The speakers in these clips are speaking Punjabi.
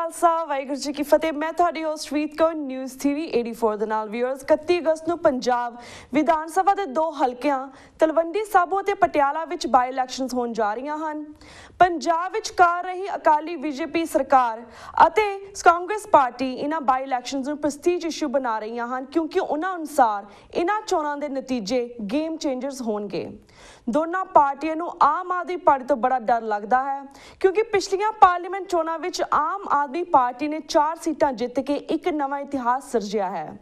खालसा वाहिगुरू जी की फतेह। मैं तुहाडी होस्ट रीत कौर न्यूज़ TV 84 ਦੇ ਨਾਲ व्यूअर्स 31 ਅਗਸਤ ਨੂੰ ਪੰਜਾਬ ਵਿਧਾਨ ਸਭਾ ਦੇ ਦੋ ਹਲਕਿਆਂ ਤਲਵੰਡੀ ਸਾਬੋ ਅਤੇ ਪਟਿਆਲਾ ਵਿੱਚ ਬਾਈ ਇਲੈਕਸ਼ਨਸ ਹੋਣ ਜਾ ਰਹੀਆਂ ਹਨ। ਪੰਜਾਬ ਵਿੱਚ ਕਰ ਰਹੀ ਅਕਾਲੀ BJP ਸਰਕਾਰ ਅਤੇ ਕਾਂਗਰਸ ਪਾਰਟੀ ਇਹਨਾਂ ਬਾਈ ਇਲੈਕਸ਼ਨਸ ਨੂੰ ਪ੍ਰੈਸਟੀਜ ਇਸ਼ੂ ਬਣਾ ਰਹੀਆਂ ਹਨ ਕਿਉਂਕਿ ਉਹਨਾਂ ਅਨੁਸਾਰ ਇਹਨਾਂ ਚੋਣਾਂ ਦੇ ਨਤੀਜੇ ਗੇਮ ਚੇਂਜਰਸ ਹੋਣਗੇ। ਦੋਨਾਂ ਪਾਰਟੀਆਂ ਨੂੰ ਆਮ ਆਦਮੀ ਪਾਰਟੀ ਤੋਂ ਬੜਾ ਡਰ ਲੱਗਦਾ ਹੈ ਕਿਉਂਕਿ ਪਿਛਲੀਆਂ ਪਾਰਲੀਮੈਂਟ ਚੋਣਾਂ ਵਿੱਚ ਆਮ ਆਦਮੀ ਪਾਰਟੀ ਨੇ 4 ਸੀਟਾਂ ਜਿੱਤ ਕੇ ਇੱਕ ਨਵਾਂ ਇਤਿਹਾਸ ਸਿਰਜਿਆ ਹੈ।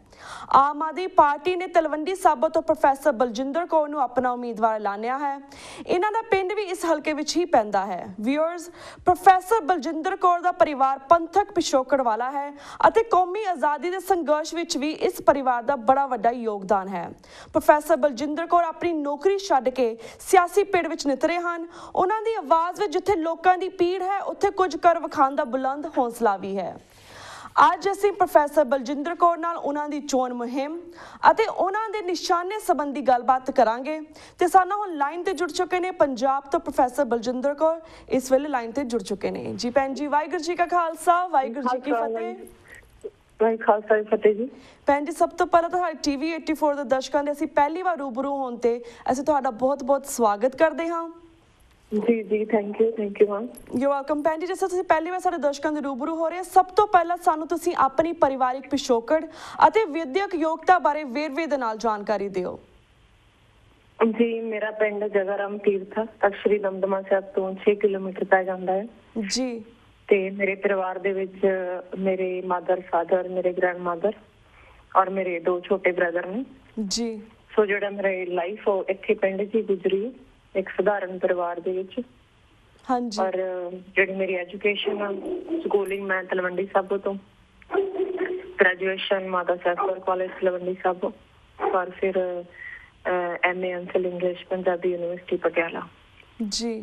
ਆਮ ਆਦਮੀ ਪਾਰਟੀ ਨੇ ਤਲਵੰਡੀ ਸਾਬੋ ਤੋਂ ਪ੍ਰੋਫੈਸਰ ਬਲਜਿੰਦਰ ਕੌਰ ਨੂੰ ਆਪਣਾ ਉਮੀਦਵਾਰ ਐਲਾਨਿਆ ਹੈ। ਇਹਨਾਂ ਦਾ ਪਿੰਡ ਵੀ ਇਸ ਹਲਕੇ ਵਿੱਚ ਹੀ ਪੈਂਦਾ ਹੈ। ਵਿਊਅਰਸ, ਪ੍ਰੋਫੈਸਰ ਬਲਜਿੰਦਰ ਕੌਰ ਦਾ ਪਰਿਵਾਰ ਪੰਥਕ ਪਿਛੋਕੜ ਵਾਲਾ ਹੈ ਅਤੇ ਕੌਮੀ ਆਜ਼ਾਦੀ ਦੇ ਸੰਘਰਸ਼ ਵਿੱਚ ਵੀ ਇਸ ਪਰਿਵਾਰ ਦਾ ਬੜਾ ਵੱਡਾ ਯੋਗਦਾਨ ਹੈ। ਪ੍ਰੋਫੈਸਰ ਬਲਜਿੰਦਰ ਕੌਰ ਆਪਣੀ ਨੌਕਰੀ ਛੱਡ ਕੇ ਸਿਆਸੀ ਪਿੜ ਵਿੱਚ ਨਿਤਰੇ ਹਨ। ਉਹਨਾਂ ਦੀ ਆਵਾਜ਼ ਵਿੱਚ ਜਿੱਥੇ ਲੋਕਾਂ ਦੀ ਪੀੜ ਹੈ ਉੱਥੇ ਕੁਝ ਕਰ ਵਿਖਾਉਣ ਦਾ ਬੁਲੰਦ ਹੌਸਲਾ ਵੀ ਹੈ। ਅੱਜ ਅਸੀਂ ਪ੍ਰੋਫੈਸਰ ਬਲਜਿੰਦਰ ਕੌਰ ਨਾਲ ਉਹਨਾਂ ਦੀ ਚੋਣ ਮੁਹਿੰਮ ਅਤੇ ਉਹਨਾਂ ਦੇ ਨਿਸ਼ਾਨੇ ਸੰਬੰਧੀ ਗੱਲਬਾਤ ਕਰਾਂਗੇ ਤੇ ਸਾਨੂੰ ਹੁਣ ਲਾਈਨ ਤੇ ਜੁੜ ਚੁੱਕੇ ਨੇ ਪੰਜਾਬ ਤੋਂ ਪ੍ਰੋਫੈਸਰ ਬਲਜਿੰਦਰ ਕੌਰ ਇਸ ਵੇਲੇ ਲਾਈਨ ਤੇ ਜੁੜ ਚੁੱਕੇ ਨੇ। ਜੀ ਭੈਣ ਜੀ, ਵਾਹਿਗੁਰੂ ਜੀ ਕਾ ਖਾਲਸਾ ਵਾਹਿਗੁਰੂ ਜੀ ਕੀ ਫਤਿਹ। ਖਾਲਸਾ ਫਤਿਹ ਜੀ। ਭੈਣ ਜੀ, ਸਭ ਤੋਂ ਪਹਿਲਾਂ ਤਾਂ TV 84 ਦੇ ਦਰਸ਼ਕਾਂ ਦੇ ਅਸੀਂ ਪਹਿਲੀ ਵਾਰ ਰੂਬਰੂ ਹੋਣ ਤੇ ਅਸੀਂ ਤੁਹਾਡਾ ਬਹੁਤ-ਬਹੁਤ ਸਵਾਗਤ ਕਰਦੇ ਹਾਂ। ਜੀ thank you ma'am. You welcome. ਭੈਣ ਜੀ, ਜਿਸ ਤਰ੍ਹਾਂ ਤੁਸੀਂ ਪਹਿਲੀ ਵਾਰ ਸਾਡੇ ਦਰਸ਼ਕਾਂ ਦੇ ਰੂਬਰੂ ਹੋ ਰਹੇ ਹੋ, ਸਭ ਤੋਂ ਪਹਿਲਾਂ ਸਾਨੂੰ ਤੁਸੀਂ ਆਪਣੀ ਪਰਿਵਾਰਿਕ ਪਿਛੋਕੜ ਅਤੇ ਵਿਦਿਅਕ ਯੋਗਤਾ ਬਾਰੇ ਵੇਰਵੇ ਦੇ ਨਾਲ ਜਾਣਕਾਰੀ ਦਿਓ। ਜੀ, ਮੇਰਾ ਪਿੰਡ ਜਗਰਾਮ ਤੀਰਥ ਤਖਤ ਸ੍ਰੀ ਦਮਦਮਾ ਸਾਹਿਬ ਤੋਂ 6 ਕਿਲੋਮੀਟਰ ਪੈ ਜਾਂਦਾ ਹੈ ਜੀ। ਤੇ ਮੇਰੇ ਪਰਿਵਾਰ ਦੇ ਵਿੱਚ ਮੇਰੇ ਮਦਰ, ਫਾਦਰ, ਮੇਰੇ ਗ੍ਰੈਂਡਮਦਰ ਔਰ ਮੇਰੇ 2 ਛੋਟੇ ਬ੍ਰਦਰ ਨੇ ਜੀ। ਸੋ ਜਿਹੜਾ ਮੇਰੀ ਲਾਈਫ ਉਹ ਇੱਥੇ ਪਿੰਡ 'ਚ ਹੀ ਗੁਜ਼ਰੀ, ਇੱਕ ਸਧਾਰਨ ਪਰਿਵਾਰ ਦੇ ਵਿੱਚ। ਹਾਂਜੀ। ਔਰ ਜਿਹੜੀ ਮੇਰੀ ਐਜੂਕੇਸ਼ਨ ਆ, ਸਕੂਲਿੰਗ ਮੈਂ ਤਲਵੰਡੀ ਸਾਬੋ ਤੋਂ, ਗ੍ਰੈਜੂਏਸ਼ਨ ਮਾਤਾ ਸਾਹਿਬ ਕਾਲਜ ਤਲਵੰਡੀ ਸਾਬੋ, ਔਰ ਫਿਰ MA MPhil English Punjabi university Patiala. ਜੀ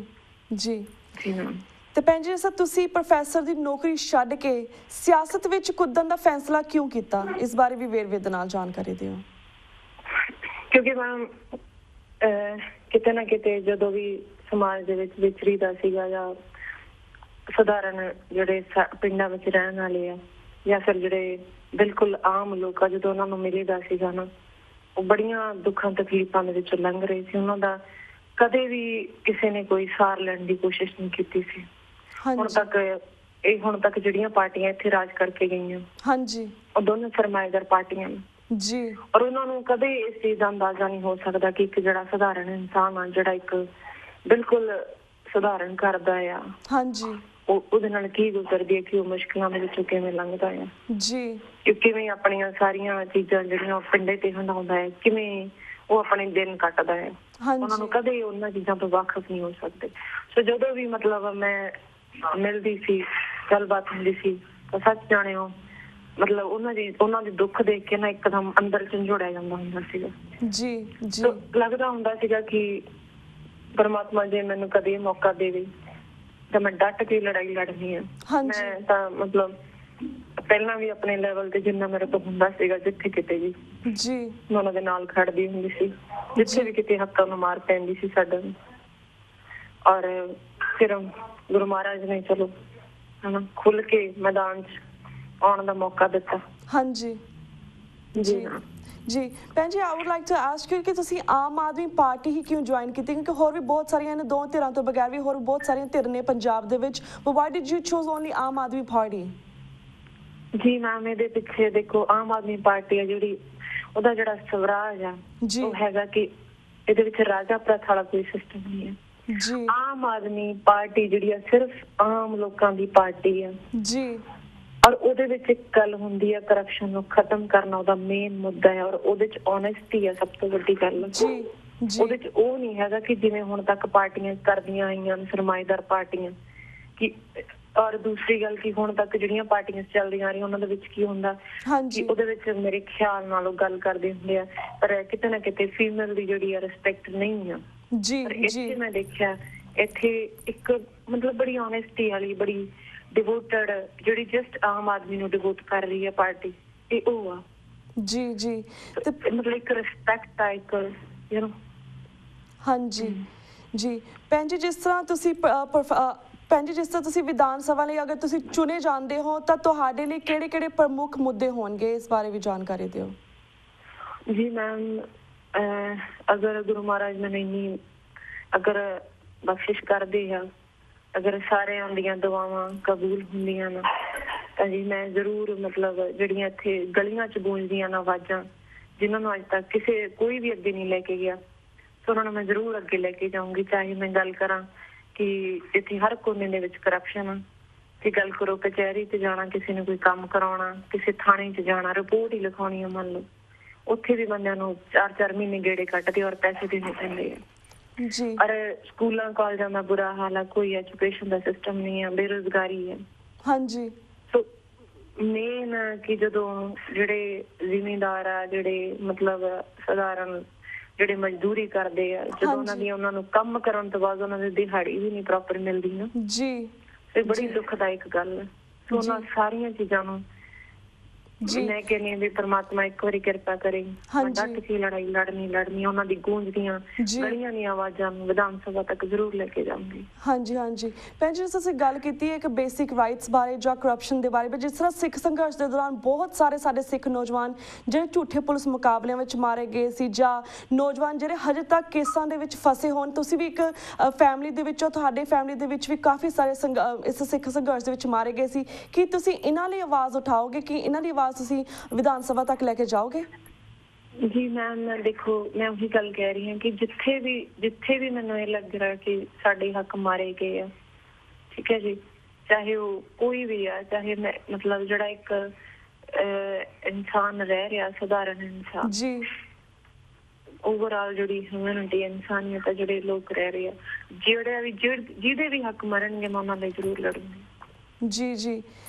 ਜੀ ਜੀ ਮੈਮ। ਤੇ ਭੈਣ ਜੀ, ਸਰ ਤੁਸੀਂ ਪ੍ਰੋਫੈਸਰ ਦੀ ਨੌਕਰੀ ਛੱਡ ਕੇ ਸਿਆਸਤ ਵਿੱਚ ਕੁੱਦਣ ਦਾ ਫੈਸਲਾ ਕਿਉਂ ਕੀਤਾ? ਇਸ ਬਾਰੇ ਵੀ ਵੇਰਵੇ ਦੇ ਨਾਲ ਜਾਣਕਾਰੀ ਦਿਓ। ਕਿਉਂਕਿ ਮੈਮ ਕਿਤੇ ਨਾ ਕਿਤੇ ਜਦੋਂ ਵੀ ਸਮਾਜ ਦੇ ਵਿੱਚ ਵਿਚਰੀਦਾ ਸੀਗਾ ਜਾਂ ਸਧਾਰਨ ਜਿਹੜੇ ਪਿੰਡਾਂ ਵਿੱਚ ਰਹਿਣ ਵਾਲੇ ਆ ਜਾਂ ਫਿਰ ਜਿਹੜੇ ਬਿਲਕੁਲ ਆਮ ਲੋਕ ਆ, ਜਦੋਂ ਉਹਨਾਂ ਨੂੰ ਮਿਲੇਦਾ ਸੀਗਾ ਨਾ, ਉਹ ਬੜੀਆਂ ਦੁੱਖਾਂ ਤਕਲੀਫਾਂ ਦੇ ਵਿੱਚੋਂ ਲੰਘ ਰਹੇ ਸੀ। ਉਹਨਾਂ ਦਾ ਕਦੇ ਵੀ ਕਿਸੇ ਨੇ ਕੋਈ ਸਾਰ ਲੈਣ ਦੀ ਕੋਸ਼ਿਸ਼ ਨਹੀਂ ਕੀਤੀ ਸੀ। ਹੁਣ ਤੱਕ ਜਿਹੜੀਆਂ ਪਾਰਟੀਆਂ ਇੱਥੇ ਰਾਜ ਕਰਕੇ ਗਈਆਂ, ਹਾਂਜੀ, ਉਹ ਦੋਨੋਂ ਸਰਮਾਏਦਾਰ ਪਾਰਟੀਆਂ ਨੇ ਜੀ। ਔਰ ਉਹਨਾਂ ਨੂੰ ਕਦੇ ਇਸ ਚੀਜ਼ ਦਾ ਅੰਦਾਜ਼ਾ ਨਹੀਂ ਹੋ ਸਕਦਾ ਕਿ ਇੱਕ ਜਿਹੜਾ ਸਧਾਰਨ ਇਨਸਾਨ ਆ, ਜਿਹੜਾ ਇੱਕ ਬਿਲਕੁਲ ਸਧਾਰਨ ਕਰਦਾ ਆ, ਹਾਂਜੀ, ਉਹਦੇ ਨਾਲ ਕੀ ਗੁਜ਼ਰਦੀ ਹੈ, ਕਿ ਉਹ ਮੁਸ਼ਕਿਲਾਂ ਦੇ ਵਿੱਚੋਂ ਕਿਵੇਂ ਲੰਘਦਾ ਆ ਜੀ, ਕਿਵੇਂ ਆਪਣੀਆਂ ਸਾਰੀਆਂ ਚੀਜ਼ਾਂ ਜਿਹੜੀਆਂ ਪਿੰਡੇ ਤੇ ਹੰਡਾਉਂਦਾ ਹੈ, ਕਿਵੇਂ ਉਹ ਆਪਣੇ ਦਿਨ ਕੱਟਦਾ ਹੈ। ਉਹਨਾਂ ਨੂੰ ਕਦੇ ਉਹਨਾਂ ਚੀਜ਼ਾਂ ਤੋਂ ਵਾਕਫ ਨਹੀਂ ਹੋ ਸਕਦੇ। ਸੋ ਜਦੋਂ ਵੀ ਮਤਲਬ ਮੈਂ ਮਿਲਦੀ ਸੀ, ਗੱਲਬਾਤ ਹੁੰਦੀ ਸੀ, ਤਾਂ ਸੱਚ ਜਾਣਿਓ ਮਤਲਬ ਉਹਨਾਂ ਦੇ ਦੁੱਖ ਦੇਖ ਕੇ ਨਾ ਇੱਕਦਮ ਅੰਦਰ ਝੰਜੋੜਿਆ ਜਾਂਦਾ ਹੁੰਦਾ ਸੀਗਾ ਜੀ ਜੀ। ਲੱਗਦਾ ਹੁੰਦਾ ਸੀਗਾ ਕਿ ਪਰਮਾਤਮਾ ਜੇ ਮੈਨੂੰ ਕਦੇ ਮੌਕਾ ਦੇਵੇ ਤਾਂ ਮੈਂ ਡਟ ਕੇ ਲੜਾਈ ਲੜਨੀ ਹੈ। ਮੈਂ ਤਾਂ ਮਤਲਬ ਪਹਿਲਾਂ ਵੀ ਆਪਣੇ ਲੈਵਲ ਤੇ ਜਿੰਨਾ ਮੇਰੇ ਤੋਂ ਹੁੰਦਾ ਸੀਗਾ, ਜਿੱਥੇ ਕਿਤੇ ਵੀ ਜੀ ਮੈਂ ਉਹਨਾਂ ਦੇ ਨਾਲ ਖੜਦੀ ਹੁੰਦੀ ਸੀ, ਜਿੱਥੇ ਵੀ ਕਿਤੇ ਹੱਕਾਂ ਨੂੰ ਮਾਰ ਪੈਂਦੀ ਸੀ ਸਾਡਾ ਨੂੰ। ਔਰ ਫਿਰ ਗੁਰੂ ਮਹਾਰਾਜ ਨੇ ਚਲੋ ਹਨਾ ਖੁੱਲ ਕੇ ਮੈਦਾਨ 'ਚ ਆਉਣ ਦਾ ਮੌਕਾ ਦਿੱਤਾ। ਹਾਂਜੀ ਜੀ ਜੀ। ਭੈਣ ਜੀ, I would like to ask you ਕਿ ਤੁਸੀਂ ਆਮ ਆਦਮੀ ਪਾਰਟੀ ਹੀ ਕਿਉਂ ਜੁਆਇਨ ਕੀਤੀ? ਕਿਉਂਕਿ ਹੋਰ ਵੀ ਬਹੁਤ ਸਾਰੀਆਂ ਨੇ, 2 ਧਿਰਾਂ ਤੋਂ ਬਗੈਰ ਵੀ ਹੋਰ ਬਹੁਤ ਸਾਰੀਆਂ ਧਿਰ ਨੇ ਪੰਜਾਬ ਦੇ ਵਿੱਚ। But why did you choose only Aam Aadmi party? ਜੀ ਮੈਮ, ਇਹਦੇ ਪਿੱਛੇ ਦੇਖੋ, ਆਮ ਆਦਮੀ ਪਾਰਟੀ ਆ ਜਿਹੜੀ, ਉਹਦਾ ਜਿਹੜਾ ਸਵਰਾਜ ਆ ਉਹ ਹੈਗਾ ਕਿ ਇਹਦੇ ਵਿੱਚ ਰਾਜਾ ਪ੍ਰਥਾ ਵਾਲਾ ਕੋਈ ਸਿਸਟਮ ਨਹੀਂ ਹੈ ਜੀ। ਆਮ ਆਦਮੀ ਪਾਰਟੀ ਜਿਹੜੀ ਆ ਸਿਰਫ ਆਮ ਲੋਕਾਂ ਦੀ ਪਾਰਟੀ ਆ ਜੀ। ਔਰ ਉਹਦੇ ਵਿੱਚ ਇੱਕ ਗੱਲ ਹੁੰਦੀ ਹੈ, ਕਰਪਸ਼ਨ ਨੂੰ ਖਤਮ ਕਰਨਾ ਉਹਦਾ ਮੇਨ ਮੁੱਦਾ ਹੈ। ਔਰ ਉਹਦੇ ਚ ਓਨੈਸਟੀ ਹੈ ਸਭ ਤੋਂ ਵੱਡੀ ਗੱਲ ਜੀ। ਉਹਦੇ ਚ ਉਹ ਨਹੀਂ ਹੈਗਾ ਕਿ ਜਿਵੇਂ ਹੁਣ ਤੱਕ ਪਾਰਟੀਆਂ ਕਰਦੀਆਂ ਆਈਆਂ ਸਰਮਾਏਦਾਰ ਪਾਰਟੀਆਂ ਕਿ। ਔਰ ਦੂਸਰੀ ਗੱਲ ਕਿ ਹੁਣ ਤੱਕ ਜਿਹੜੀਆਂ ਪਾਰਟੀਆਂ ਚੱਲਦੀਆਂ ਆ ਰਹੀਆਂ ਉਹਨਾਂ ਦੇ ਵਿੱਚ ਕੀ ਹੁੰਦਾ ਕਿ ਉਹਦੇ ਵਿੱਚ ਮੇਰੇ ਖਿਆਲ ਨਾਲ ਉਹ ਗੱਲ ਕਰਦੇ ਹੁੰਦੇ ਆ, ਪਰ ਕਿਤੇ ਨਾ ਕਿਤੇ ਫੀਮੇਲ ਦੀ ਜਿਹੜੀ ਆ ਰਿਸਪੈਕਟ ਨਹੀਂ ਆ ਜੀ। ਇੱਥੇ ਮੈਂ ਦੇਖਿਆ, ਇੱਥੇ ਇੱਕ ਮਤਲਬ ਬੜੀ ਓਨੈਸਟੀ ਵਾਲੀ, ਬੜੀ ਡਿਵੋਟਡ, ਜਿਹੜੀ ਜਸਟ ਆਮ ਆਦਮੀ ਨੂੰ ਡਿਵੋਟ ਕਰ ਰਹੀ ਹੈ ਪਾਰਟੀ, ਇਹ ਉਹ ਆ ਜੀ ਜੀ। ਮਤਲਬ ਇੱਕ ਰਿਸਪੈਕਟ ਆ, ਇੱਕ ਯੂ ਨੋ। ਹਾਂਜੀ ਜੀ। ਭੈਣ ਜੀ, ਜਿਸ ਤਰ੍ਹਾਂ ਤੁਸੀਂ ਭੈਣ ਜੀ, ਜਿਸ ਤਰ੍ਹਾਂ ਤੁਸੀਂ ਵਿਧਾਨ ਸਭਾ ਲਈ ਅਗਰ ਤੁਸੀਂ ਚੁਣੇ ਜਾਂਦੇ ਹੋ ਤਾਂ ਤੁਹਾਡੇ ਲਈ ਕਿਹੜੇ-ਕਿਹੜੇ ਪ੍ਰਮੁੱਖ ਮੁੱਦੇ ਹੋਣਗੇ, ਇਸ ਬਾਰੇ ਵੀ ਜਾਣਕਾਰੀ ਦਿਓ। ਜੀ ਮੈਮ, ਅਗਰ ਗੁਰੂ ਮਹਾਰਾਜ ਮੈਨੂੰ ਇੰਨੀ ਅਗਰ ਬਖਸ਼ਿਸ਼ ਕਰਦੇ ਆ, ਅਗਰ ਸਾਰਿਆਂ ਦੀਆਂ ਦੁਆਵਾਂ ਕਬੂਲ ਹੁੰਦੀਆਂ ਨਾ, ਤਾਂ ਜੀ ਮੈਂ ਜ਼ਰੂਰ ਮਤਲਬ ਜਿਹੜੀਆਂ ਇੱਥੇ ਗਲੀਆਂ 'ਚ ਗੂੰਜਦੀਆਂ ਨਾ ਆਵਾਜ਼ਾਂ, ਜਿਨ੍ਹਾਂ ਨੂੰ ਅੱਜ ਤੱਕ ਕੋਈ ਵੀ ਅੱਗੇ ਨਹੀਂ ਲੈ ਕੇ ਗਿਆ, ਸੋ ਉਹਨਾਂ ਨੂੰ ਮੈਂ ਜ਼ਰੂਰ ਅੱਗੇ ਲੈ ਕੇ ਜਾਊਂਗੀ। ਚਾਹੇ ਮੈਂ ਗੱਲ ਕਰਾਂ ਕਿ ਇੱਥੇ ਹਰ ਕੋਨੇ ਦੇ ਵਿੱਚ ਕਰਪਸ਼ਨ ਆ, ਕਿ ਗੱਲ ਕਰੋ ਕਚਹਿਰੀ 'ਚ ਜਾਣਾ, ਕਿਸੇ ਨੇ ਕੋਈ ਕੰਮ ਕਰਾਉਣਾ, ਕਿਸੇ ਥਾਣੇ 'ਚ ਜਾਣਾ, ਰਿਪੋਰਟ ਹੀ ਲਿਖਾਉਣੀ ਆ ਮੰਨ ਲਓ, ਉੱਥੇ ਵੀ ਬੰਦਿਆਂ ਨੂੰ 4-4 ਮਹੀਨੇ ਗੇੜੇ ਕੱਟਦੇ ਔਰ ਪੈਸੇ ਦੇਣੇ ਪੈਂਦੇ ਆ ਜੀ। ਔਰ ਸਕੂਲਾਂ ਕਾਲਜਾਂ ਦਾ ਬੁਰਾ ਹਾਲ ਆ, ਕੋਈ ਐਜੂਕੇਸ਼ਨ ਦਾ ਸਿਸਟਮ ਨਹੀਂ ਆ, ਬੇਰੁਜ਼ਗਾਰੀ ਹੈ। ਹਾਂਜੀ। ਸੋ ਮੇਨ ਕਿ ਜਦੋਂ ਜਿਹੜੇ ਜ਼ਿਮੀਂਦਾਰ ਆ, ਜਿਹੜੇ ਮਤਲਬ ਸਧਾਰਨ ਜਿਹੜੇ ਮਜ਼ਦੂਰੀ ਕਰਦੇ ਆ, ਜਦੋਂ ਉਹਨਾਂ ਨੂੰ ਕੰਮ ਕਰਨ ਤੋਂ ਬਾਅਦ ਉਹਨਾਂ ਦੀ ਦਿਹਾੜੀ ਵੀ ਨਹੀਂ ਪ੍ਰੋਪਰ ਮਿਲਦੀ ਨਾ ਜੀ, ਇਹ ਬੜੀ ਦੁਖਦਾਇਕ ਗੱਲ ਹੈ। ਸੋ ਉਹਨਾਂ ਸਾਰੀਆਂ ਚੀਜ਼ਾਂ ਨੂੰ ਮੈਂ ਕਹਿੰਦੀ ਵੀ ਪਰਮਾਤਮਾ ਇੱਕ ਵਾਰੀ ਕਿਰਪਾ ਕਰੇ, ਡਟ ਕੇ ਲੜਾਈ ਲੜਨੀ ਉਹਨਾਂ ਦੀ ਗੂੰਜਦੀਆਂ ਗਲੀਆਂ ਦੀਆਂ ਆਵਾਜ਼ਾਂ ਨੂੰ ਵਿਧਾਨ ਸਭਾ ਤੱਕ ਜ਼ਰੂਰ ਲੈ ਕੇ ਜਾਵਾਂਗੀ। ਹਾਂਜੀ। ਭੈਣ ਜੀ, ਤੁਸੀਂ ਗੱਲ ਕੀਤੀ ਹੈ ਇੱਕ ਬੇਸਿਕ ਰਾਈਟਸ ਬਾਰੇ ਜਾਂ ਕਰਪਸ਼ਨ ਦੇ ਬਾਰੇ, ਜਿਸ ਤਰ੍ਹਾਂ ਸਿੱਖ ਸੰਘਰਸ਼ ਦੇ ਦੌਰਾਨ ਬਹੁਤ ਸਾਰੇ ਸਾਡੇ ਸਿੱਖ ਨੌਜਵਾਨ ਜਿਹੜੇ ਝੂਠੇ ਪੁਲਿਸ ਮੁਕਾਬਲਿਆਂ ਵਿੱਚ ਮਾਰੇ ਗਏ ਸੀ, ਜਾਂ ਨੌਜਵਾਨ ਜਿਹੜੇ ਹਜੇ ਤੱਕ ਕੇਸਾਂ ਦੇ ਵਿੱਚ ਫਸੇ ਹੋਣ। ਤੁਸੀਂ ਵੀ ਇੱਕ ਫੈਮਿਲੀ ਦੇ ਵਿੱਚੋਂ, ਤੁਹਾਡੇ ਫੈਮਿਲੀ ਦੇ ਵਿੱਚ ਵੀ ਕਾਫੀ ਸਾਰੇ ਇਸ ਸਿੱਖ ਸੰਘਰਸ਼ ਦੇ ਵਿੱਚ ਮਾਰੇ ਗਏ ਸੀ। ਕੀ ਤੁਸੀਂ ਇਹਨਾਂ ਲਈ ਆਵਾਜ਼ ਉਠਾਓਗੇ, ਕਿ ਇਹਨਾਂ ਦੀ ਆਵਾਜ਼ ਤੁਸੀਂ ਵਿਧਾਨ ਸਭਾ ਤੱਕ ਲੈ ਕੇ ਜਾਓਗੇ? ਜੀ ਮੈਮ, ਦੇਖੋ ਮੈਂ ਉਹੀ ਗੱਲ ਕਹਿ ਰਹੀ ਹਾਂ ਕਿ ਜਿੱਥੇ ਵੀ ਮੈਨੂੰ ਇਹ ਲੱਗ ਰਿਹਾ ਕਿ ਸਾਡੇ ਹੱਕ ਮਾਰੇ ਗਏ ਆ, ਠੀਕ ਹੈ ਜੀ, ਚਾਹੇ ਉਹ ਕੋਈ ਵੀ ਆ, ਚਾਹੇ ਮੈਂ ਮਤਲਬ ਜਿਹੜਾ ਇੱਕ ਇਨਸਾਨ ਰਹਿ ਰਿਹਾ, ਸਧਾਰਨ ਇਨਸਾਨ ਜੀ, ਓਵਰਆਲ ਜਿਹੜੀ ਹਿਊਮੈਨਿਟੀ, ਇਨਸਾਨੀਅਤ ਆ, ਜਿਹੜੇ ਲੋਕ ਰਹਿ ਰਹੇ ਆ, ਜਿਹਦੇ ਵੀ ਹੱਕ ਮਰਨਗੇ ਮੈਂ ਉਹਨਾਂ ਲਈ ਜ਼ਰੂਰ ਲੜੂੰਗੀ। ਜੀ।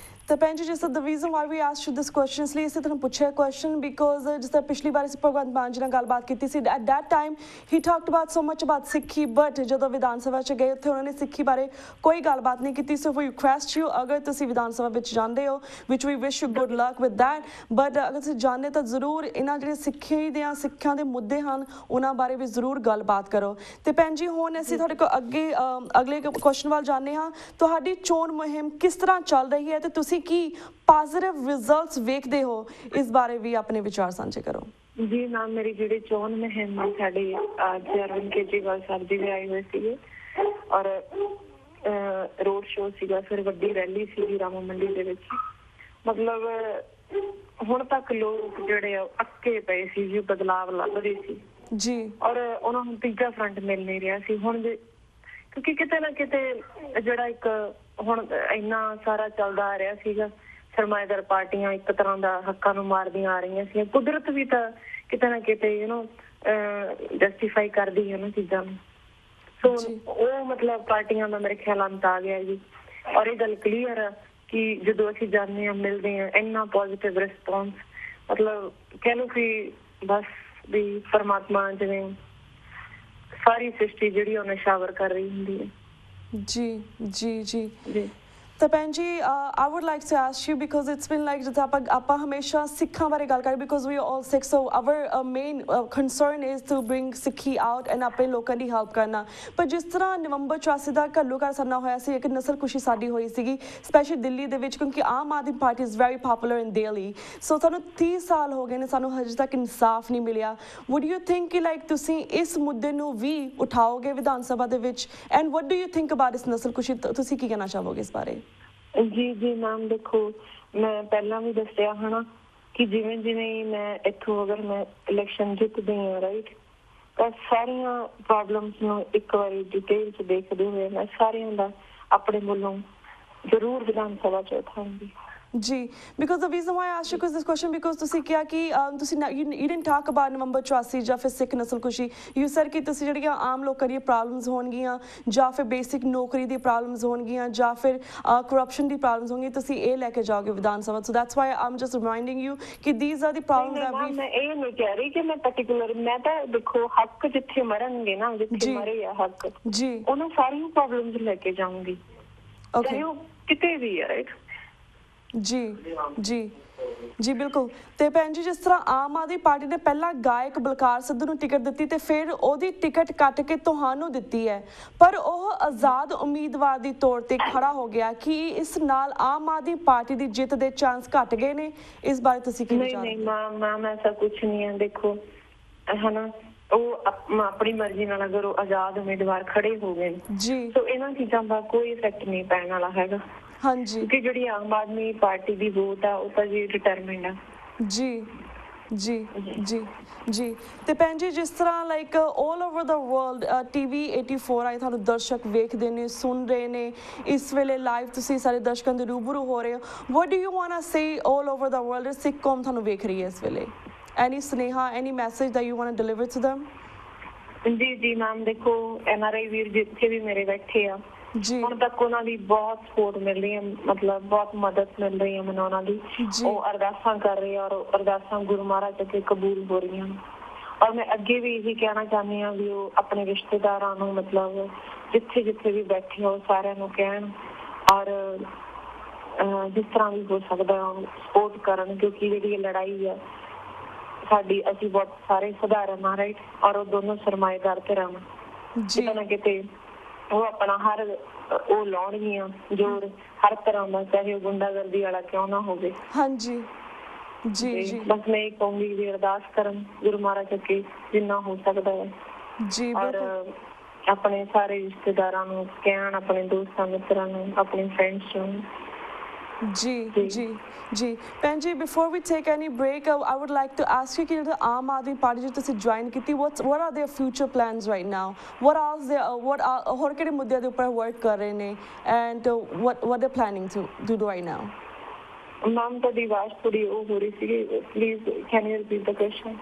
ਤਾਂ ਭੈਣ ਜੀ, ਜਿਸ ਦਾ reason why we asked you this question, ਲਈ ਇਸੇ ਤਰ੍ਹਾਂ ਪੁੱਛਿਆ ਕੁਐਸਚਨ ਬਿਕੋਜ਼ ਜਿਸ ਤਰ੍ਹਾਂ ਪਿਛਲੀ ਵਾਰ ਅਸੀਂ ਭਗਵੰਤ ਮਾਨ ਜੀ ਨਾਲ ਗੱਲਬਾਤ ਕੀਤੀ ਸੀ, at that time he talked about so much about Sikhi, but ਜਦੋਂ ਵਿਧਾਨ ਸਭਾ 'ਚ ਗਏ ਉੱਥੇ ਉਹਨਾਂ ਨੇ ਸਿੱਖੀ ਬਾਰੇ ਕੋਈ ਗੱਲਬਾਤ ਨਹੀਂ ਕੀਤੀ। ਸੋ ਵੀ ਰਿਕੁਐਸਟ ਯੂ, ਅਗਰ ਤੁਸੀਂ ਵਿਧਾਨ ਸਭਾ ਵਿੱਚ ਜਾਂਦੇ ਹੋ, which we wish you good luck with that, but ਅਗਰ ਤੁਸੀਂ ਜਾਂਦੇ ਤਾਂ ਜ਼ਰੂਰ ਇਹਨਾਂ ਜਿਹੜੇ ਸਿੱਖਿਆ ਦੇ ਮੁੱਦੇ ਹਨ ਉਹਨਾਂ ਬਾਰੇ ਵੀ ਜ਼ਰੂਰ ਗੱਲਬਾਤ ਕਰੋ। ਤੇ ਭੈਣ ਜੀ, ਹੁਣ ਅਸੀਂ ਤੁਹਾਡੇ ਕੋਲ ਅਗਲੇ ਕੁਐਸਚਨ ਵੱਲ ਜਾਂਦੇ ਹਾਂ। ਤੁਹਾਡੀ ਚੋਣ ਮੁਹਿੰਮ ਕਿਸ ਤਰ੍ਹਾਂ ਚੱਲ ਰਹੀ ਹੈ ਤੇ ਤੁਸੀਂ ਕੀ ਪੋਜ਼ਿਟਿਵ ਰਿਜ਼ਲਟਸ ਵੇਖਦੇ ਹੋ, ਇਸ ਬਾਰੇ ਵੀ ਆਪਣੇ ਵਿਚਾਰ ਸਾਂਝੇ ਕਰੋ। ਜੀ ਮੈਮ, ਮੇਰੀ ਜਿਹੜੀ ਚੋਣ ਮੁਹਿੰਮ ਸਾਡੇ ਅੱਜ ਅਰਵਿੰਦ ਕੇਜਰੀਵਾਲ ਸਾਹਿਬ ਜੀ ਵੀ ਆਏ ਹੋਏ ਸੀਗੇ ਔਰ ਰੋਡ ਸ਼ੋਅ ਸੀਗਾ, ਫਿਰ ਵੱਡੀ ਰੈਲੀ ਸੀਗੀ ਰਾਮਾ ਮੰਡੀ ਦੇ ਵਿੱਚ। ਮਤਲਬ ਹੁਣ ਤੱਕ ਲੋਕ ਜਿਹੜੇ ਆ ਅੱਕੇ ਪਏ ਸੀ ਜੀ, ਬਦਲਾਵ ਲੱਭ ਰਹੇ ਸੀ ਜੀ, ਔਰ ਉਹਨਾਂ ਨੂੰ ਤੀਜਾ ਫਰੰਟ ਮਿਲ ਨਹੀਂ ਰਿਹਾ ਸੀ ਹੁਣ ਦੇ, ਕਿਉਂਕਿ ਕਿਤੇ ਨਾ ਕਿਤੇ ਜਿਹੜਾ ਇੱਕ ਹੁਣ ਇੰਨਾ ਸਾਰਾ ਚੱਲਦਾ ਆ ਰਿਹਾ ਸੀਗਾ, ਸਰਮਾਏਦਾਰ ਪਾਰਟੀਆਂ ਇੱਕ ਤਰ੍ਹਾਂ ਦਾ ਹੱਕਾਂ ਨੂੰ ਮਾਰਦੀਆਂ ਆ ਰਹੀਆਂ ਸੀ, ਕੁਦਰਤ ਵੀ ਤਾਂ ਕਿਤੇ ਨਾ ਕਿਤੇ ਜਸਟੀਫਾਈ ਕਰਦੀ ਹੈ ਨਾ ਚੀਜ਼ਾਂ ਨੂੰ। ਸੋ ਉਹ ਮਤਲਬ ਪਾਰਟੀਆਂ ਦਾ ਮੇਰੇ ਖਿਆਲ ਅੰਤ ਆ ਗਿਆ ਜੀ, ਔਰ ਇਹ ਗੱਲ ਕਲੀਅਰ ਆ ਕਿ ਜਦੋਂ ਅਸੀਂ ਜਾਂਦੇ ਹਾਂ, ਮਿਲਦੇ ਹਾਂ, ਇੰਨਾ ਪੋਜ਼ਿਟਿਵ ਰਿਸਪੌਂਸ, ਮਤਲਬ ਕਹਿ ਲਓ ਕਿ ਬਸ ਵੀ ਪਰਮਾਤਮਾ ਜਿਵੇਂ ਸਾਰੀ ਸ੍ਰਿਸ਼ਟੀ ਜਿਹੜੀ ਉਹ ਨਿਸ਼ਾਵਰ ਕਰ ਰਹੀ ਹੁੰਦੀ ਹੈ। ਜੀ। ਤਾਂ ਭੈਣ ਜੀ, I would like to ask you, because it's been like ਜਿੱਦਾਂ ਆਪਾਂ ਹਮੇਸ਼ਾ ਸਿੱਖਾਂ ਬਾਰੇ ਗੱਲ ਕਰੀਏ, because we are all Sikh, so our main concern is to bring ਸਿੱਖੀ out and ਆਪਣੇ ਲੋਕਾਂ ਦੀ ਹੈਲਪ ਕਰਨਾ। ਪਰ ਜਿਸ ਤਰ੍ਹਾਂ ਨਵੰਬਰ 84 ਦਾ ਘੱਲੂਘਾਰਾ ਸਰਨਾ ਹੋਇਆ ਸੀ, ਇੱਕ ਨਸਲਕੁਸ਼ੀ ਸਾਡੀ ਹੋਈ ਸੀਗੀ, ਸਪੈਸ਼ਲੀ ਦਿੱਲੀ ਦੇ ਵਿੱਚ, ਕਿਉਂਕਿ Aam Aadmi party is very popular ਇਨ ਦਿੱਲੀ। ਸੋ ਸਾਨੂੰ 30 ਸਾਲ ਹੋ ਗਏ ਨੇ, ਸਾਨੂੰ ਹਜੇ ਤੱਕ ਇਨਸਾਫ ਨਹੀਂ ਮਿਲਿਆ। ਵੁੱਡ ਯੂ ਥਿੰਕ ਕਿ ਲਾਈਕ ਤੁਸੀਂ ਇਸ ਮੁੱਦੇ ਨੂੰ ਵੀ ਉਠਾਓਗੇ ਵਿਧਾਨ ਸਭਾ ਦੇ ਵਿੱਚ, and what do you think about ਇਸ ਨਸਲਕੁਸ਼ੀ? ਤੁਸੀਂ ਕੀ ਕਹਿਣਾ ਚਾਹੋਗੇ ਇਸ ਬਾਰੇ? ਜੀ ਮੈਮ, ਦੇਖੋ ਮੈਂ ਪਹਿਲਾਂ ਵੀ ਦੱਸਿਆ ਹਨਾ ਕਿ ਜਿਵੇਂ ਮੈਂ ਇੱਥੋਂ ਅਗਰ ਮੈਂ ਇਲੈਕਸ਼ਨ ਜਿੱਤਦੀ ਹਾਂ, ਰਾਈਟ, ਤਾਂ ਸਾਰੀਆਂ ਪ੍ਰੋਬਲਮਸ ਨੂੰ ਇੱਕ ਵਾਰੀ ਡਿਟੇਲ 'ਚ ਦੇਖਦੇ ਹੋਏ ਮੈਂ ਸਾਰਿਆਂ ਦਾ ਆਪਣੇ ਵੱਲੋਂ ਜ਼ਰੂਰ ਵਿਧਾਨ ਸਭਾ 'ਚ ਉਠਾਉਂਗੀ। ਜੀ, because the reason why I asked you this question, because ਤੁਸੀਂ ਕਿਹਾ ਕਿ ਤੁਸੀਂ ਯੂ ਡਿਡਨਟ ਟਾਕ ਅਬਾਊਟ ਨਵੰਬਰ 84 ਜਾਂ ਫਿਰ ਸਿੱਖ ਨਸਲਕੁਸ਼ੀ, ਯੂ ਸੈਡ ਕਿ ਤੁਸੀਂ ਜਿਹੜੀਆਂ ਆਮ ਲੋਕਾਂ ਦੀਆਂ ਪ੍ਰੋਬਲਮਸ ਹੋਣਗੀਆਂ, ਜਾਂ ਫਿਰ ਬੇਸਿਕ ਨੌਕਰੀ ਦੀ ਪ੍ਰੋਬਲਮਸ ਹੋਣਗੀਆਂ, ਜਾਂ ਫਿਰ ਕਰਪਸ਼ਨ ਦੀ ਪ੍ਰੋਬਲਮਸ ਹੋਣਗੀਆਂ, ਤੁਸੀਂ ਇਹ ਲੈ ਕੇ ਜਾਓਗੇ Vidhan Sabha. So that's why I am just reminding you ਕਿ ਥੀਸ ਆਰ ਦੀ ਪ੍ਰੋਬਲਮਸ। ਮੈਂ ਇਹ ਨਹੀਂ ਕਹਿ ਰਹੀ ਕਿ ਮੈਂ ਪਾਰਟਿਕੂਲਰ, ਮੈਂ ਤਾਂ ਦੇਖੋ ਹੱਕ ਜਿੱਥੇ ਮਰਨਗੇ ਨਾ, ਜਿੱਥੇ ਮਰੇ ਆ ਹੱਕ, ਜੀ, ਉਹਨਾਂ ਸਾਰੀਆਂ ਪ੍ਰੋਬਲਮਸ ਲੈ ਕੇ ਜਾਊਂਗੀ, ਚਾਹੇ ਉਹ ਕਿਤੇ ਵੀ ਹੈ, ਰਾਈਟ। ਜੀ। ਜੀ ਬਿਲਕੁਲ। ਤੇ ਭੈਣ ਜੀ, ਜਿਸ ਤਰ੍ਹਾਂ ਆਮ ਆਦਮੀ ਪਾਰਟੀ ਨੇ ਪਹਿਲਾਂ ਗਾਇਕ ਬਲਕਾਰ ਸਿੱਧੂ ਨੂੰ ਟਿਕਟ ਦਿੱਤੀ ਤੇ ਫਿਰ ਉਹਦੀ ਟਿਕਟ ਕੱਟ ਕੇ ਤੁਹਾਨੂੰ ਦਿੱਤੀ ਹੈ, ਪਰ ਉਹ ਆਜ਼ਾਦ ਉਮੀਦਵਾਰ ਦੀ ਤੌਰ ਤੇ ਖੜਾ ਹੋ ਗਿਆ, ਕਿ ਇਸ ਨਾਲ ਆਮ ਆਦਮੀ ਪਾਰਟੀ ਦੀ ਜਿੱਤ ਦੇ ਚਾਂਸ ਘਟ ਗਏ ਨੇ? ਇਸ ਬਾਰੇ ਤੁਸੀਂ ਕੀ ਵਿਚਾਰ? ਨਹੀਂ ਮੈਮ ਐਸਾ ਕੁਛ ਨਹੀਂ ਹੈ। ਦੇਖੋ ਹਨਾ, ਉਹ ਆਪਣੀ ਮਰਜ਼ੀ ਨਾਲ ਅਗਰ ਉਹ ਆਜ਼ਾਦ ਉਮੀਦਵਾਰ ਖੜੇ ਹੋ ਗਏ ਜੀ, ਤਾਂ ਇਹਨਾਂ ਚੀਜ਼ਾਂ ਦਾ ਕੋਈ ਇਫੈਕਟ ਨਹੀਂ ਪੈਣ ਵਾਲਾ ਹੈਗਾ। ਹਾਂਜੀ, ਕਿਉਂਕਿ ਜਿਹੜੀ ਆਮ ਆਦਮੀ ਪਾਰਟੀ ਦੀ ਵੋਟ ਆ ਉਹ ਤਾਂ ਜੀ ਡਿਟਰਮਿੰਡ ਆ। ਜੀ ਜੀ ਜੀ ਜੀ। ਤੇ ਭੈਣ ਜੀ, ਜਿਸ ਤਰ੍ਹਾਂ like all over the world TV 84 ਆਏ ਤੁਹਾਨੂੰ ਦਰਸ਼ਕ ਵੇਖਦੇ ਨੇ, ਸੁਣ ਰਹੇ ਨੇ ਇਸ ਵੇਲੇ ਲਾਈਵ, ਤੁਸੀਂ ਸਾਰੇ ਦਰਸ਼ਕਾਂ ਦੇ ਰੂਬਰੂ ਹੋ ਰਹੇ ਹੋ। What do you want to say all over the world? Sikh ਕੌਮ ਤੁਹਾਨੂੰ ਵੇਖ ਰਹੀ ਹੈ ਇਸ ਵੇਲੇ। ਐਨੀ ਸੁਨੇਹਾ, any message that you want to deliver to them? ਜੀ ਮੈਮ, ਦੇਖੋ NRI ਵੀਰ ਜਿੱਥੇ ਵੀ ਮੇਰੇ ਬੈਠੇ ਆ ਜੀ, ਹੁਣ ਤੱਕ ਉਹਨਾਂ ਦੀ ਬਹੁਤ ਸਪੋਰਟ ਮਿਲ ਰਹੀ ਹੈ, ਮਤਲਬ ਬਹੁਤ ਮਦਦ ਮਿਲ ਰਹੀ ਹੈ ਮੈਨੂੰ ਉਹਨਾਂ ਦੀ। ਉਹ ਅਰਦਾਸਾਂ ਕਰ ਰਹੇ ਆ ਔਰ ਅਰਦਾਸਾਂ ਗੁਰੂ ਮਹਾਰਾਜ ਅੱਗੇ ਕਬੂਲ ਹੋ ਰਹੀਆਂ। ਔਰ ਮੈਂ ਅੱਗੇ ਵੀ ਇਹੀ ਕਹਿਣਾ ਚਾਹੁੰਦੀ ਹਾਂ ਵੀ ਉਹ ਆਪਣੇ ਰਿਸ਼ਤੇਦਾਰਾਂ ਨੂੰ, ਮਤਲਬ ਜਿੱਥੇ ਜਿੱਥੇ ਵੀ ਬੈਠੇ ਹੋ, ਸਾਰਿਆਂ ਨੂੰ ਕਹਿਣ ਔਰ ਜਿਸ ਤਰ੍ਹਾਂ ਵੀ ਹੋ ਸਕਦਾ ਸਪੋਰਟ ਕਰਨ, ਕਿਉਂਕਿ ਜਿਹੜੀ ਲੜਾਈ ਆ ਸਾਡੀ, ਅਸੀਂ ਬਹੁਤ ਸਾਰੇ ਸਧਾਰਨ ਆ, ਰਾਈਟ, ਔਰ ਉਹ ਦੋਨੋਂ ਸਰਮਾਏਦਾਰ ਧਿਰਾਂ ਕਿਤੇ ਨਾ ਕਿਤੇ ਉਹ ਆਪਣਾ ਹਰ ਉਹ ਲਾਉਣਗੀਆਂ ਜ਼ੋਰ ਹਰ ਤਰ੍ਹਾਂ ਦਾ, ਚਾਹੇ ਉਹ ਗੁੰਡਾਗਰਦੀ ਵਾਲਾ ਕਿਉਂ ਨਾ ਹੋਵੇ। ਹਾਂਜੀ ਜੀ ਜੀ। ਬਸ ਮੈਂ ਇਹ ਕਹੂੰਗੀ ਵੀ ਅਰਦਾਸ ਕਰਨ ਗੁਰੂ ਮਹਾਰਾਜ ਅੱਗੇ ਜਿੰਨਾ ਹੋ ਸਕਦਾ ਹੈ ਜੀ, ਔਰ ਆਪਣੇ ਸਾਰੇ ਰਿਸ਼ਤੇਦਾਰਾਂ ਨੂੰ ਕਹਿਣ, ਆਪਣੇ ਦੋਸਤਾਂ ਮਿੱਤਰਾਂ ਨੂੰ, ਆਪਣੇ ਫਰੈਂਡਸ ਨੂੰ। ਜੀ ਜੀ ਜੀ। ਭੈਣ ਜੀ, before we take any break, I would like to ask you ਕਿ ਜਦੋਂ ਆਮ ਆਦਮੀ ਪਾਰਟੀ ਜੋ ਤੁਸੀਂ ਜੁਆਇਨ ਕੀਤੀ, what are their future plans right now? ਹੋਰ ਕਿਹੜੇ ਮੁੱਦਿਆਂ ਦੇ ਉੱਪਰ ਵਰਕ ਕਰ ਰਹੇ ਨੇ and what they're planning to do right now? Ma'am ਤੁਹਾਡੀ ਆਵਾਜ਼ ਥੋੜੀ ਉਹ ਹੋ ਰਹੀ ਸੀਗੀ, please can you repeat the question?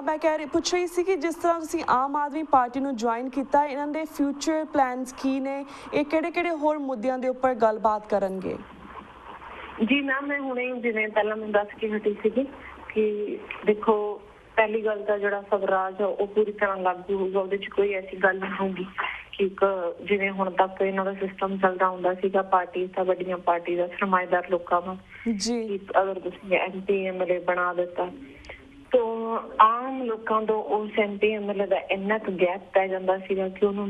ਮੈਂ ਪੁੱਛ ਰਹੀ ਸੀ ਕਿ ਜਿਸ ਤਰ੍ਹਾਂ ਤੁਸੀਂ ਆਮ ਆਦਮੀ ਪਾਰਟੀ ਨੂੰ ਜੁਆਇਨ ਕੀਤਾ, ਇਹਨਾਂ ਦੇ ਫਿਊਚਰ ਪਲਾਨਸ ਕੀ ਨੇ? ਇਹ ਕਿਹੜੇ ਹੋਰ ਮੁੱਦਿਆਂ ਦੇ ਉੱਪਰ ਗੱਲਬਾਤ ਕਰਨਗੇ? ਜੀ ਮੈਮ, ਮੈਂ ਹੁਣੇ ਜਿਵੇਂ ਪਹਿਲਾਂ ਮੈਂ ਦੱਸ ਕੇ ਹਟੀ ਸੀਗੀ ਕਿ ਦੇਖੋ ਪਹਿਲੀ ਗੱਲ ਤਾਂ ਜਿਹੜਾ ਸਵਰਾਜ ਆ ਉਹ ਪੂਰੀ ਤਰ੍ਹਾਂ ਲਾਗੂ ਹੋਊਗਾ, ਉਹਦੇ 'ਚ ਕੋਈ ਐਸੀ ਗੱਲ ਨਹੀਂ ਹੋਊਗੀ ਕਿ ਜਿਵੇਂ ਹੁਣ ਤੱਕ ਇਹਨਾਂ ਦਾ ਸਿਸਟਮ ਚੱਲਦਾ ਹੁੰਦਾ ਸੀਗਾ ਪਾਰਟੀ ਦਾ, ਵੱਡੀਆਂ ਪਾਰਟੀ ਦਾ, ਸਰਮਾਏਦਾਰ ਲੋਕਾਂ ਦਾ ਜੀ, ਅਗਰ ਤੁਸੀਂ MP MLA ਬਣਾ ਦਿੱਤਾ ਤਾਂ ਆਮ ਲੋਕਾਂ ਤੋਂ ਉਸ MP MLA ਦਾ ਇੰਨਾ ਕੁ ਗੈਪ ਪੈ ਜਾਂਦਾ ਸੀਗਾ ਕਿ ਉਹਨੂੰ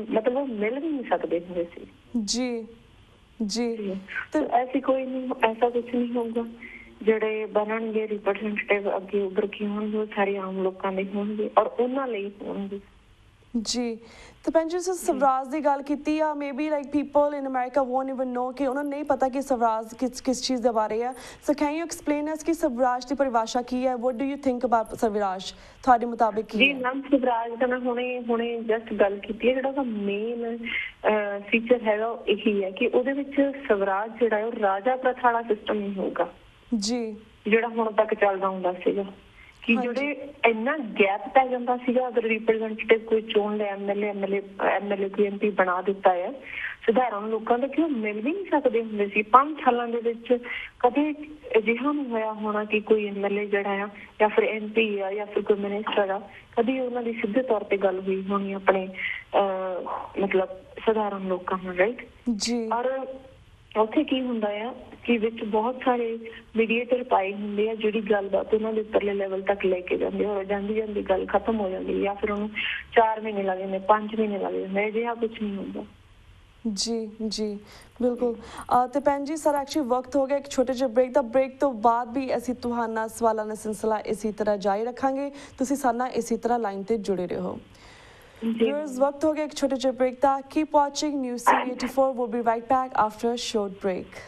ਮਤਲਬ ਉਹ ਮਿਲ ਵੀ ਨਹੀਂ ਸਕਦੇ ਹੁੰਦੇ ਸੀ। ਜੀ ਜੀ। ਤੇ ਐਸੀ ਕੋਈ ਨਹੀਂ, ਐਸਾ ਕੁਛ ਨਹੀਂ ਹੋਊਗਾ। ਜਿਹੜੇ ਬਣਨਗੇ ਰਿਪਰੈਜ਼ੈਂਟੇਟਿਵ ਅੱਗੇ ਉੱਭਰ ਕੇ ਹੋਣਗੇ, ਉਹ ਸਾਰੇ ਆਮ ਲੋਕਾਂ ਦੇ ਹੋਣਗੇ ਔਰ ਉਹਨਾਂ ਲਈ ਹੋਣਗੇ। ਜੀ। ਤੇ ਭੈਣ ਜੀ, ਸਵਰਾਜ ਦੀ ਗੱਲ ਕੀਤੀ ਆ, maybe like people in America won't even know, ਕਿ ਉਹਨਾਂ ਨੂੰ ਨਹੀਂ ਪਤਾ ਕਿ ਸਵਰਾਜ ਕਿਸ ਚੀਜ਼ ਦੇ ਬਾਰੇ ਆ। ਸੋ ਕੈਨ ਯੂ ਐਕਸਪਲੇਨ ਅਸ ਕਿ ਸਵਰਾਜ ਦੀ ਪਰਿਭਾਸ਼ਾ ਕੀ ਹੈ? ਵਾਟ do you think about Swaraj? ਤੁਹਾਡੇ ਮੁਤਾਬਿਕ ਕੀ ਹੈ? ਜੀ ਮੈਮ, ਸਵਰਾਜ ਦਾ ਮੈਂ ਹੁਣੇ ਜਸਟ ਗੱਲ ਕੀਤੀ ਹੈ। ਜਿਹੜਾ ਉਹਦਾ ਮੇਨ ਫੀਚਰ ਹੈਗਾ ਉਹ ਇਹੀ ਹੈ ਕਿ ਉਹਦੇ ਵਿੱਚ ਸਵਰਾਜ ਜਿਹੜਾ ਉਹ ਰਾਜਾ ਪ੍ਰਥਾ ਵਾਲਾ ਸਿਸਟਮ ਨਹੀਂ ਹੋਊਗਾ ਜੀ, ਜਿਹੜਾ ਹੁਣ ਤੱਕ ਚੱਲਦਾ ਹੁੰਦਾ ਸੀਗਾ ਕਿ ਜਿਹੜੇ ਇੰਨਾ ਗੈਪ ਪੈ ਜਾਂਦਾ ਸੀਗਾ ਅਗਰ ਰਿਪਰੈਜ਼ੈਂਟੇਟਿਵ ਕੋਈ ਚੋਣ ਲੈ ਐਮਐਲਏ ਕੋਈ MP ਬਣਾ ਦਿੱਤਾ ਹੈ, ਸਧਾਰਨ ਲੋਕਾਂ ਦਾ ਕਿਉਂ ਮਿਲ ਵੀ ਨਹੀਂ ਸਕਦੇ ਹੁੰਦੇ ਸੀ। 5 ਸਾਲਾਂ ਦੇ ਵਿੱਚ ਕਦੇ ਅਜਿਹਾ ਨਹੀਂ ਹੋਇਆ ਹੋਣਾ ਕਿ ਕੋਈ MLA ਜਿਹੜਾ ਆ ਜਾਂ ਫਿਰ MP ਆ ਜਾਂ ਫਿਰ ਕੋਈ ਮਿਨਿਸਟਰ ਆ, ਕਦੀ ਉਹਨਾਂ ਦੀ ਸਿੱਧੇ ਤੌਰ ਤੇ ਗੱਲ ਹੋਈ ਹੋਣੀ ਆਪਣੇ ਮਤਲਬ ਸਧਾਰਨ ਲੋਕਾਂ ਨਾਲ, ਰਾਈਟ ਜੀ। ਔਰ ਉੱਥੇ ਕੀ ਹੁੰਦਾ ਆ ਕਿ ਵਿੱਚ ਬਹੁਤ ਸਾਰੇ ਮੀਡੀਏਟਰ ਪਾਏ ਹੁੰਦੇ ਆ, ਜਿਹੜੀ ਗੱਲਬਾਤ ਉਹਨਾਂ ਦੇ ਉੱਪਰਲੇ ਲੈਵਲ ਤੱਕ ਲੈ ਕੇ ਜਾਂਦੇ, ਔਰ ਜਾਂਦੀ ਗੱਲ ਖਤਮ ਹੋ ਜਾਂਦੀ ਜਾਂ ਫਿਰ ਉਹਨੂੰ 4 ਮਹੀਨੇ ਲੱਗ ਜਾਂਦੇ, 5 ਮਹੀਨੇ ਲੱਗ ਜਾਂਦੇ, ਅਜਿਹਾ ਕੁਛ ਨਹੀਂ ਹੁੰਦਾ। ਜੀ ਜੀ ਬਿਲਕੁਲ। ਤੇ ਭੈਣ ਜੀ, ਸਰ ਐਕਚੁਅਲੀ ਵਕਤ ਹੋ ਗਿਆ ਇੱਕ ਛੋਟੇ ਜਿਹੇ ਬ੍ਰੇਕ ਦਾ। ਬ੍ਰੇਕ ਤੋਂ ਬਾਅਦ ਵੀ ਅਸੀਂ ਤੁਹਾਡਾ ਸਵਾਲਾਂ ਦਾ ਸਿਲਸਿਲਾ ਇਸੇ ਤਰ੍ਹਾਂ ਜਾਰੀ ਰੱਖਾਂਗੇ। ਤੁਸੀਂ ਸਾਡੇ ਨਾਲ ਇਸੇ ਤਰ੍ਹਾਂ ਲਾਈਨ ਤੇ ਜੁੜੇ ਰਹੋ। Viewers, वक्त हो गया एक छोटे से ब्रेक था। Keep watching News TV 84. We'll be right back after a short break.